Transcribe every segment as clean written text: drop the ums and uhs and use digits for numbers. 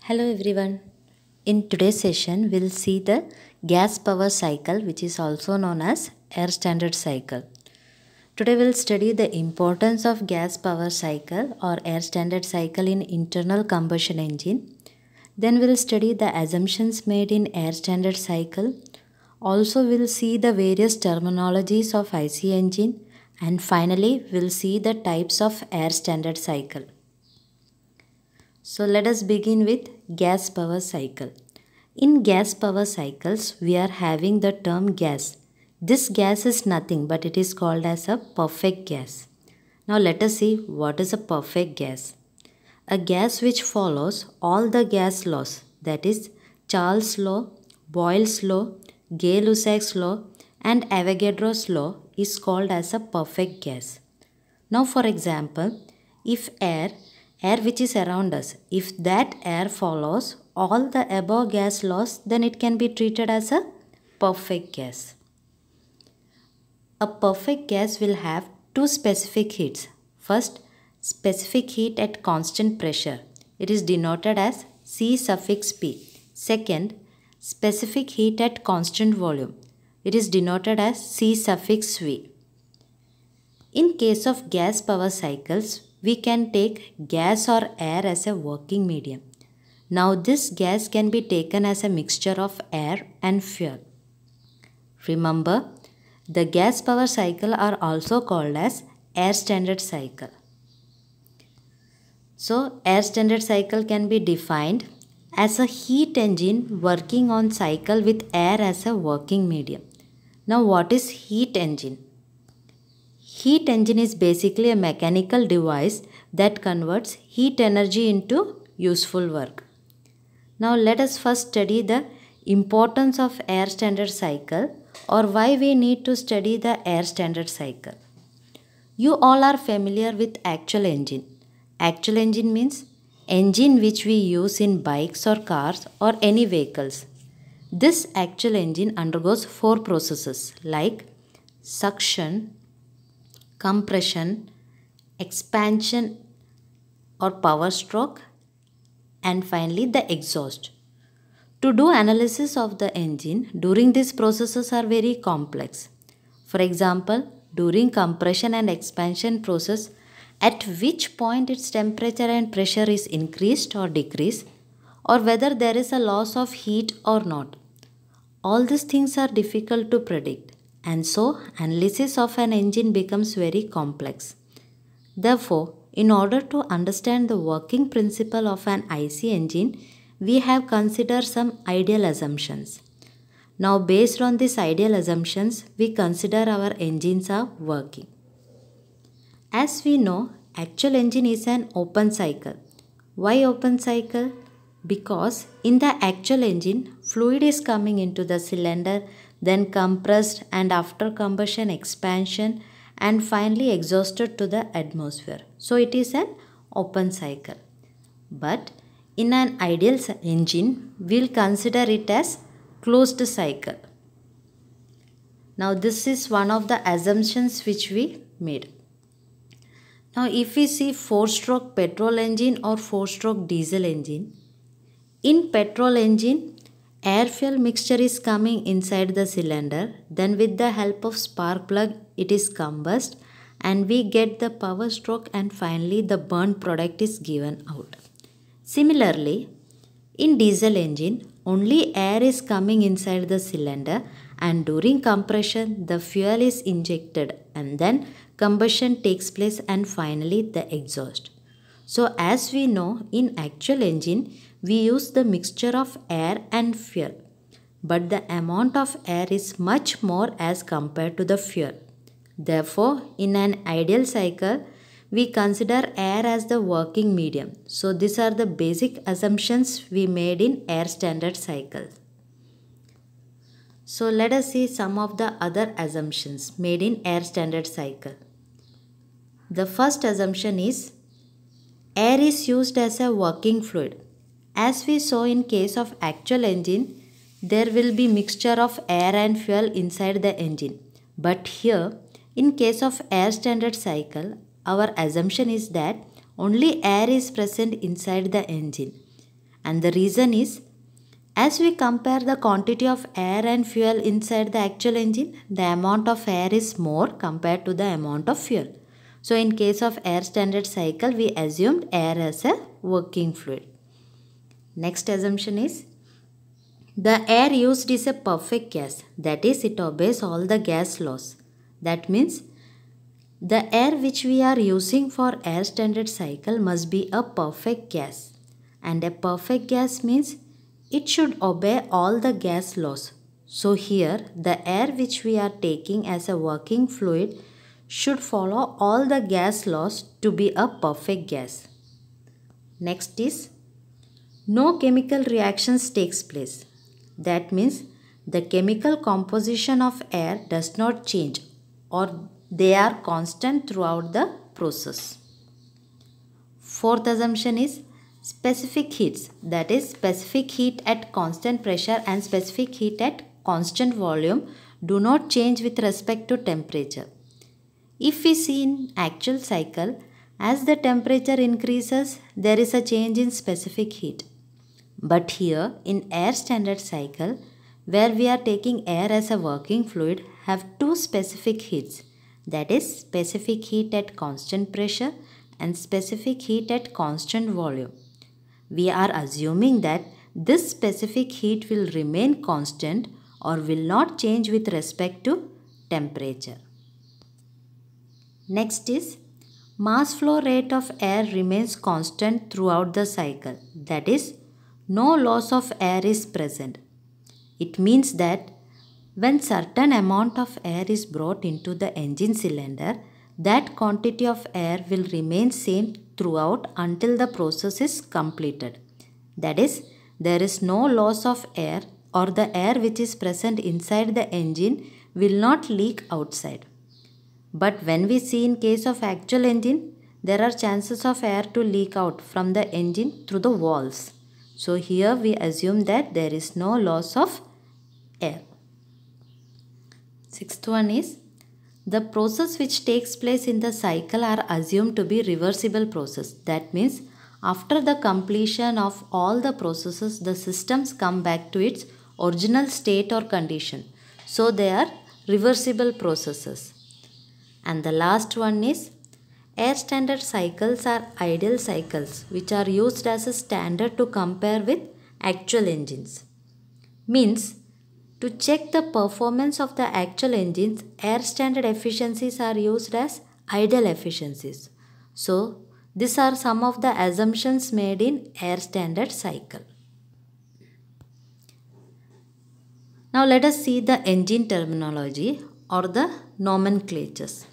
Hello everyone. In today's session, we'll see the gas power cycle, which is also known as air standard cycle. Today we'll study the importance of gas power cycle or air standard cycle in internal combustion engine. Then we'll study the assumptions made in air standard cycle. Also we'll see the various terminologies of IC engine, and finally we'll see the types of air standard cycle. So let us begin with gas power cycle. In gas power cycles, we are having the term gas. This gas is nothing but it is called as a perfect gas. Now let us see what is a perfect gas. A gas which follows all the gas laws, that is Charles law, Boyle's law, Gay-Lussac's law and Avogadro's law, is called as a perfect gas. Now for example, if air which is around us, if that air follows all the above gas laws, then it can be treated as a perfect gas. A perfect gas will have two specific heats. First, specific heat at constant pressure. It is denoted as C suffix P. Second, specific heat at constant volume. It is denoted as C suffix V. In case of gas power cycles, we can take gas or air as a working medium. Now this gas can be taken as a mixture of air and fuel. Remember, the gas power cycle are also called as air standard cycle. So air standard cycle can be defined as a heat engine working on cycle with air as a working medium. Now what is heat engine? Heat engine is basically a mechanical device that converts heat energy into useful work. Now let us first study the importance of air standard cycle, or why we need to study the air standard cycle. You all are familiar with actual engine. Actual engine means engine which we use in bikes or cars or any vehicles. This actual engine undergoes four processes like suction, compression, expansion or power stroke, and finally the exhaust. To do analysis of the engine during these processes are very complex. For example, during compression and expansion process, at which point its temperature and pressure is increased or decreased, or whether there is a loss of heat or not. All these things are difficult to predict, and so analysis of an engine becomes very complex. Therefore, in order to understand the working principle of an IC engine, we have considered some ideal assumptions. Now based on these ideal assumptions, we consider our engines are working. As we know, actual engine is an open cycle. Why open cycle? Because in the actual engine, fluid is coming into the cylinder, then compressed, and after combustion expansion, and finally exhausted to the atmosphere. So it is an open cycle. But in an ideal engine, we'll consider it as closed cycle. Now this is one of the assumptions which we made. Now if we see 4-stroke petrol engine or 4-stroke diesel engine, in petrol engine, air fuel mixture is coming inside the cylinder, then with the help of spark plug it is combust and we get the power stroke, and finally the burnt product is given out. Similarly, in diesel engine, only air is coming inside the cylinder and during compression the fuel is injected and then combustion takes place and finally the exhaust. So as we know, in actual engine, we use the mixture of air and fuel, but the amount of air is much more as compared to the fuel. Therefore, in an ideal cycle, we consider air as the working medium. So these are the basic assumptions we made in air standard cycle. So let us see some of the other assumptions made in air standard cycle. The first assumption is air is used as a working fluid. As we saw in case of actual engine, there will be mixture of air and fuel inside the engine. But here, in case of air standard cycle, our assumption is that only air is present inside the engine. And the reason is, as we compare the quantity of air and fuel inside the actual engine, the amount of air is more compared to the amount of fuel. So in case of air standard cycle, we assumed air as a working fluid. Next assumption is, the air used is a perfect gas. That is, it obeys all the gas laws. That means the air which we are using for air standard cycle must be a perfect gas. And a perfect gas means it should obey all the gas laws. So here the air which we are taking as a working fluid should follow all the gas laws to be a perfect gas. Next is, no chemical reactions takes place. That means the chemical composition of air does not change, or they are constant throughout the process. Fourth assumption is specific heats. That is, specific heat at constant pressure and specific heat at constant volume do not change with respect to temperature. If we see in actual cycle, as the temperature increases, there is a change in specific heat. But here in air standard cycle, where we are taking air as a working fluid, have two specific heats. That is, specific heat at constant pressure and specific heat at constant volume. We are assuming that this specific heat will remain constant or will not change with respect to temperature. Next is, mass flow rate of air remains constant throughout the cycle. That is, no loss of air is present. It means that when certain amount of air is brought into the engine cylinder, that quantity of air will remain same throughout until the process is completed. That is, there is no loss of air, or the air which is present inside the engine will not leak outside. But when we see in case of actual engine, there are chances of air to leak out from the engine through the valves. So here we assume that there is no loss of air. Sixth one is, the process which takes place in the cycle are assumed to be reversible process. That means after the completion of all the processes, the systems come back to its original state or condition. So they are reversible processes. And the last one is, air standard cycles are ideal cycles which are used as a standard to compare with actual engines. Means, to check the performance of the actual engines, air standard efficiencies are used as ideal efficiencies. So, these are some of the assumptions made in air standard cycle. Now let us see the engine terminology or the nomenclatures.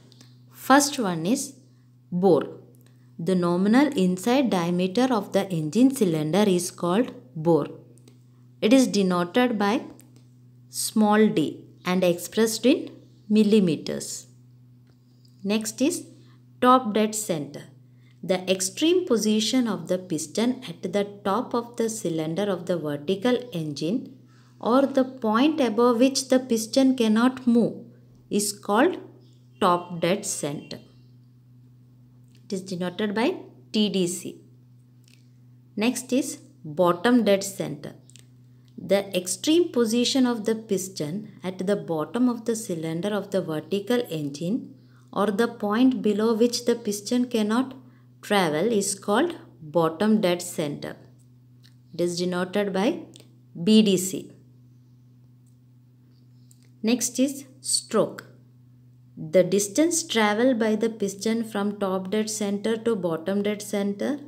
First one is bore. The nominal inside diameter of the engine cylinder is called bore. It is denoted by small d and expressed in millimeters. Next is top dead center. The extreme position of the piston at the top of the cylinder of the vertical engine, or the point above which the piston cannot move, is called top dead center. It is denoted by TDC. Next is bottom dead center. The extreme position of the piston at the bottom of the cylinder of the vertical engine, or the point below which the piston cannot travel, is called bottom dead center. It is denoted by BDC. Next is stroke. The distance travelled by the piston from top dead center to bottom dead center,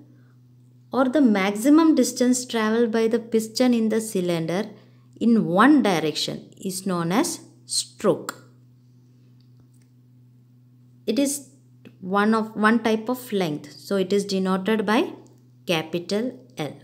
or the maximum distance travelled by the piston in the cylinder in one direction, is known as stroke. It is one type of length, so it is denoted by capital L.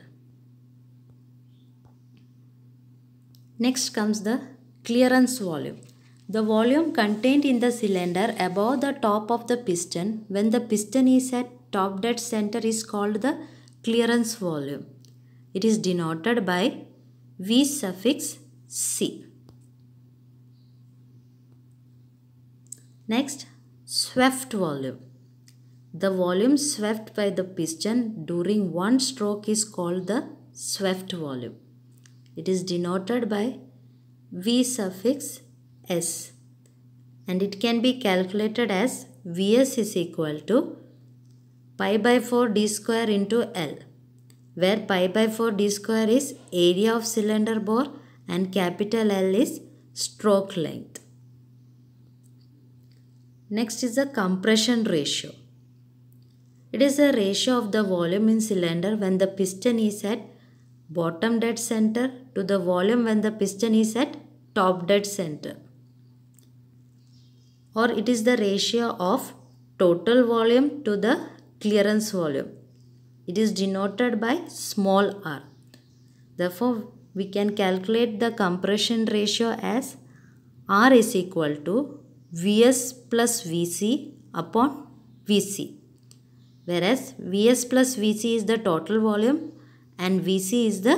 Next comes the clearance volume. The volume contained in the cylinder above the top of the piston when the piston is at top dead center is called the clearance volume. It is denoted by V suffix C. Next, swept volume. The volume swept by the piston during one stroke is called the swept volume. It is denoted by V suffix S, and it can be calculated as Vs is equal to pi by 4 d square into L, where pi by 4 d square is area of cylinder bore and capital L is stroke length. Next is the compression ratio. It is the ratio of the volume in cylinder when the piston is at bottom dead center to the volume when the piston is at top dead center. Or it is the ratio of total volume to the clearance volume. It is denoted by small r. Therefore, we can calculate the compression ratio as R is equal to Vs plus Vc upon Vc. Whereas Vs plus Vc is the total volume and Vc is the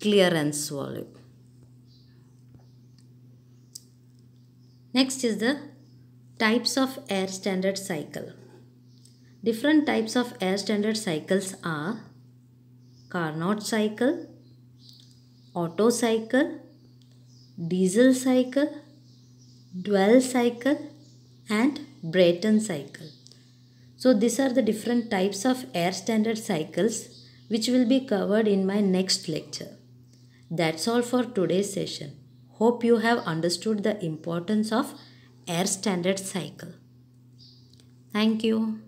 clearance volume. Next is the types of air standard cycle. Different types of air standard cycles are Carnot cycle, Otto cycle, Diesel cycle, Dual cycle and Brayton cycle. So these are the different types of air standard cycles which will be covered in my next lecture. That's all for today's session. Hope you have understood the importance of air standard cycle. Thank you.